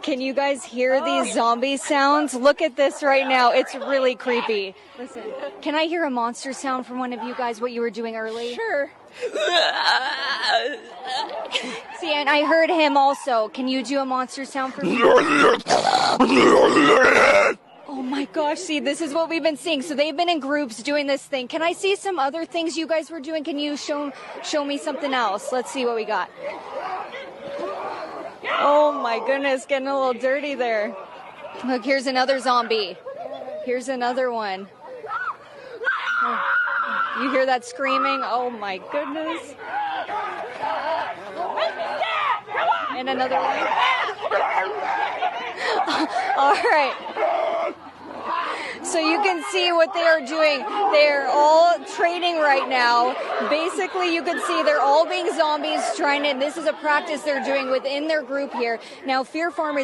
Can you guys hear these zombie sounds? Look at this right now. It's really creepy. Listen, can I hear a monster sound from one of you guys, what you were doing early? Sure. See, and I heard him also. Can you do a monster sound for me? Oh my gosh, see, this is what we've been seeing. So they've been in groups doing this thing. Can I see some other things you guys were doing? Can you show me something else? Let's see what we got. Oh my goodness, getting a little dirty there. Look, here's another zombie. Here's another one. Oh, you hear that screaming? Oh my goodness. And another one. All right. So you can see what they are doing. They're all training right now. Basically, you can see they're all being zombies trying to, this is a practice they're doing within their group here. Now, Fear Farm is